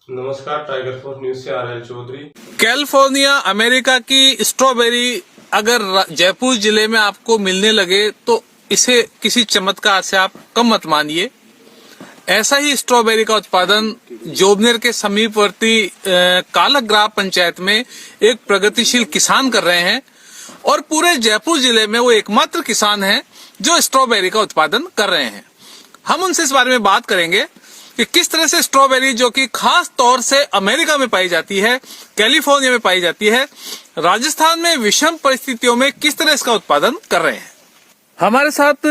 नमस्कार, tiger force news से R L Chaudhary. California America की स्ट्रॉबेरी अगर जयपुर जिले में आपको मिलने लगे तो इसे किसी चमत्कार से आप कम मत मानिए। ऐसा ही स्ट्रॉबेरी का उत्पादन जोबनेर के समीपवर्ती कालक ग्राम पंचायत में एक प्रगतिशील किसान कर रहे हैं और पूरे जयपुर जिले में वो एकमात्र किसान हैं जो स्ट्रॉबेरी का उत्पादन कर रहे हैं। हम उनसे इस बारे में बात करेंगे कि किस तरह से स्ट्रॉबेरी, जो कि खास तौर से अमेरिका में पाई जाती है, कैलिफोर्निया में पाई जाती है, राजस्थान में विषम परिस्थितियों में किस तरह इसका उत्पादन कर रहे हैं। हमारे साथ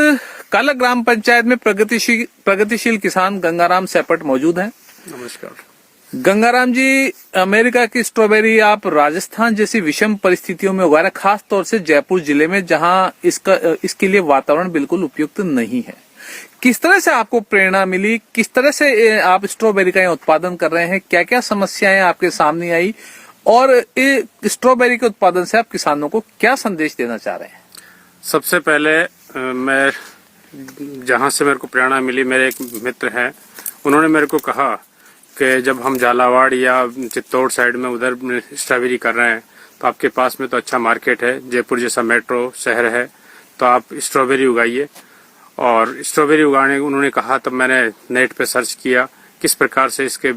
कालक ग्राम पंचायत में प्रगतिशील किसान गंगाराम सेपट मौजूद हैं। नमस्कार गंगाराम जी, अमेरिका की स्ट्रॉबेरी आप राजस्थान जैसी विषम परिस्थितियों में उगा रहे हैं, खास तौर से जयपुर जिले में, जहां इसके लिए वातावरण बिल्कुल उपयुक्त नहीं है। किस तरह से आपको प्रेरणा मिली, किस तरह से आप स्ट्रॉबेरी का उत्पादन कर रहे हैं, क्या क्या समस्याएं आपके सामने आई और स्ट्रॉबेरी के उत्पादन से आप किसानों को क्या संदेश देना चाह रहे हैं? सबसे पहले मैं जहां से मेरे को प्रेरणा मिली, मेरे एक मित्र हैं, उन्होंने मेरे को कहा कि जब हम झालावाड़ या चित्तौड़ साइड में उधर स्ट्रॉबेरी कर रहे हैं तो आपके पास में तो अच्छा मार्केट है, जयपुर जैसा मेट्रो शहर है, तो आप स्ट्रॉबेरी उगाइए। और स्ट्रॉबेरी उगाने उन्होंने कहा, तब मैंने नेट पे सर्च किया किस प्रकार से इसके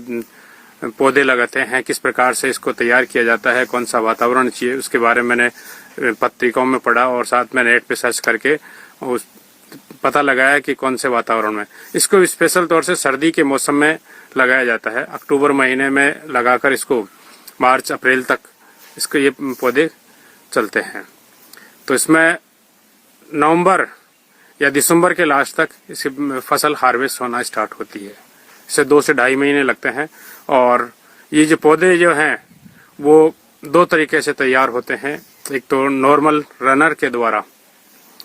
पौधे लगाते हैं, किस प्रकार से इसको तैयार किया जाता है, कौन सा वातावरण चाहिए, उसके बारे में मैंने पत्रिकाओं में पढ़ा और साथ में नेट पे सर्च करके उस पता लगाया कि कौन से वातावरण में। इसको स्पेशल तौर से सर्दी के मौसम में लगाया जाता है। अक्टूबर महीने में लगाकर इसको मार्च अप्रैल तक इसके ये पौधे चलते हैं। तो इसमें नवंबर या दिसंबर के लास्ट तक इसकी फसल हार्वेस्ट होना स्टार्ट होती है। इसे 2 से 2.5 महीने लगते हैं। और ये जो पौधे जो हैं वो 2 तरीके से तैयार होते हैं, एक तो नॉर्मल रनर के द्वारा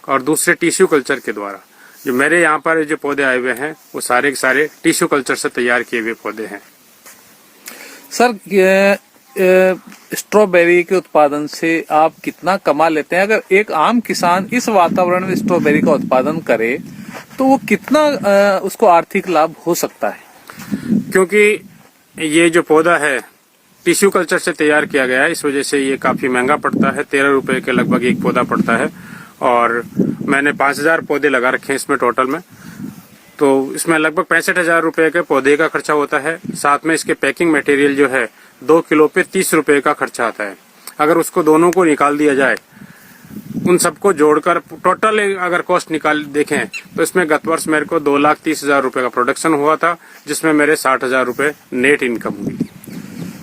और दूसरे टिश्यू कल्चर के द्वारा। जो मेरे यहाँ पर जो पौधे आए हुए हैं वो सारे के सारे टिश्यू कल्चर से तैयार किए हुए पौधे हैं। सर, स्ट्रॉबेरी के उत्पादन से आप कितना कमा लेते हैं? अगर एक आम किसान इस वातावरण में स्ट्रॉबेरी का उत्पादन करे तो वो कितना उसको आर्थिक लाभ हो सकता है? क्योंकि ये जो पौधा है टिश्यू कल्चर से तैयार किया गया है, इस वजह से ये काफी महंगा पड़ता है। 13 रुपए के लगभग एक पौधा पड़ता है। और मैंने 5000 पौधे लगा रखे हैं इसमें टोटल में, तो इसमें लगभग 65,000 रुपए के पौधे का खर्चा होता है। साथ में इसके पैकिंग मटेरियल जो है 2 किलो पे 30 रुपए का खर्चा आता है। अगर उसको दोनों को निकाल दिया जाए, उन सबको जोड़कर टोटल अगर कॉस्ट निकाल देखें तो इसमें गत वर्ष मेरे को 2,30,000 रुपए का प्रोडक्शन हुआ था, जिसमें मेरे 60,000 रुपए नेट इनकम हुई थी,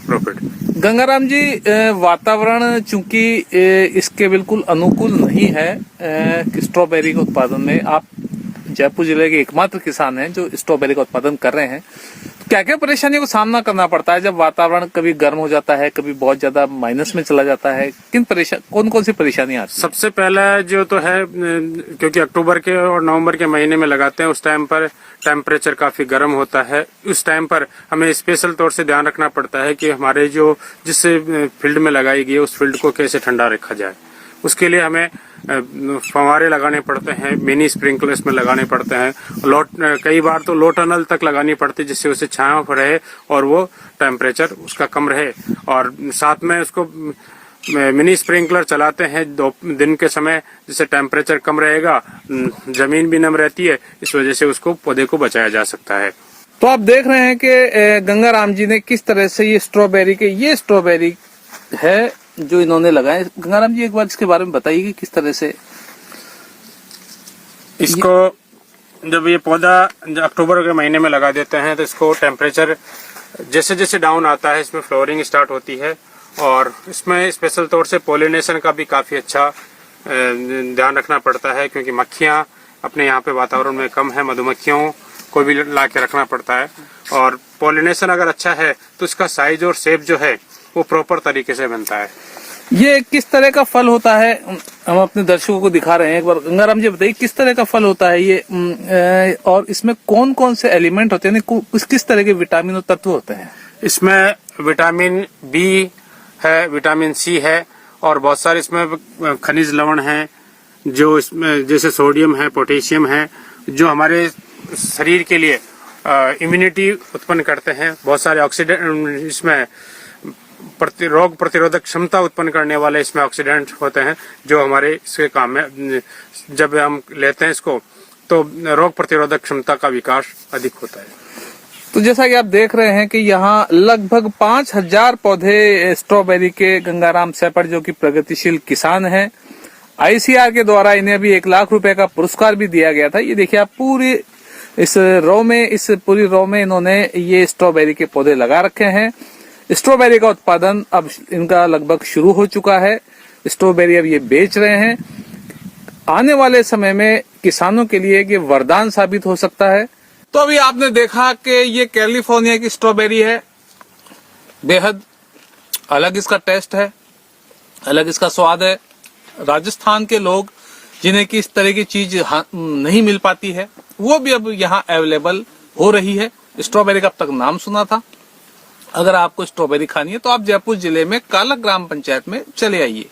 प्रॉफिट। गंगाराम जी, वातावरण चूंकि इसके बिल्कुल अनुकूल नहीं है स्ट्रॉबेरी के उत्पादन में, आप जयपुर जिले के एकमात्र किसान हैं जो स्ट्रॉबेरी का उत्पादन कर रहे हैं, क्या क्या परेशानियों का सामना करना पड़ता है जब वातावरण कभी गर्म हो जाता है, कभी बहुत ज्यादा माइनस में चला जाता है? कौन कौन सी परेशानियां आती हैं? सबसे पहला जो तो है, क्योंकि अक्टूबर के और नवंबर के महीने में लगाते हैं, उस टाइम पर टेम्परेचर काफी गर्म होता है। उस टाइम पर हमें स्पेशल तौर से ध्यान रखना पड़ता है कि हमारे जो जिस फील्ड में लगाई गई है उस फील्ड को कैसे ठंडा रखा जाए। उसके लिए हमें फव्वारे लगाने पड़ते हैं, मिनी स्प्रिंकलर्स में लगाने पड़ते हैं, कई बार तो लो टनल तक लगानी पड़ती है, जिससे उसे छाया रहे और वो टेम्परेचर उसका कम रहे। और साथ में उसको मिनी स्प्रिंकलर चलाते हैं दिन के समय, जिससे टेम्परेचर कम रहेगा, जमीन भी नम रहती है, इस वजह से उसको पौधे को बचाया जा सकता है। तो आप देख रहे हैं कि गंगाराम जी ने किस तरह से ये स्ट्रॉबेरी है जो इन्होंने लगाए। गंगाराम जी, एक बार इसके बारे में बताइए कि किस तरह से इसको जब ये पौधा अक्टूबर के महीने में लगा देते हैं तो इसको टेम्परेचर जैसे जैसे डाउन आता है इसमें फ्लोरिंग स्टार्ट होती है। और इसमें स्पेशल तौर से पॉलिनेशन का भी काफी अच्छा ध्यान रखना पड़ता है, क्योंकि मक्खियां अपने यहाँ पे वातावरण में कम है, मधुमक्खियों को भी ला के रखना पड़ता है। और पॉलिनेशन अगर अच्छा है तो इसका साइज और शेप जो है वो प्रॉपर तरीके से बनता है। ये किस तरह का फल होता है, हम अपने दर्शकों को दिखा रहे हैं। एक बार गंगाराम जी बताइए किस तरह का फल होता है ये, और इसमें कौन कौन से एलिमेंट होते हैं, किस तरह के विटामिन और तत्व होते हैं? इसमें विटामिन बी है, विटामिन सी है और बहुत सारे इसमें खनिज लवण हैं, जो इसमें जैसे सोडियम है, पोटेशियम है, जो हमारे शरीर के लिए इम्यूनिटी उत्पन्न करते हैं। बहुत सारे ऑक्सीडेंट इसमें रोग प्रतिरोधक क्षमता उत्पन्न करने वाले इसमें ऑक्सीडेंट होते हैं जो हमारे इसके काम में, जब हम लेते हैं इसको तो रोग प्रतिरोधक क्षमता का विकास अधिक होता है। तो जैसा कि आप देख रहे हैं कि यहाँ लगभग 5000 पौधे स्ट्रॉबेरी के गंगाराम सेपड़ जो कि प्रगतिशील किसान हैं, आईसीआर के द्वारा इन्हें अभी 1 लाख रुपए का पुरस्कार भी दिया गया था। ये देखिए आप पूरी इस पूरी रो में इन्होंने ये स्ट्रॉबेरी के पौधे लगा रखे हैं। स्ट्रॉबेरी का उत्पादन अब इनका लगभग शुरू हो चुका है। स्ट्रॉबेरी अब ये बेच रहे हैं। आने वाले समय में किसानों के लिए ये वरदान साबित हो सकता है। तो अभी आपने देखा कि ये कैलिफोर्निया की स्ट्रॉबेरी है। बेहद अलग इसका टेस्ट है, अलग इसका स्वाद है। राजस्थान के लोग जिन्हें कि इस तरह की चीज नहीं मिल पाती है, वो भी अब यहाँ अवेलेबल हो रही है। स्ट्रॉबेरी का अब तक नाम सुना था। अगर आपको स्ट्रॉबेरी खानी है तो आप जयपुर जिले में कालक ग्राम पंचायत में चले आइए।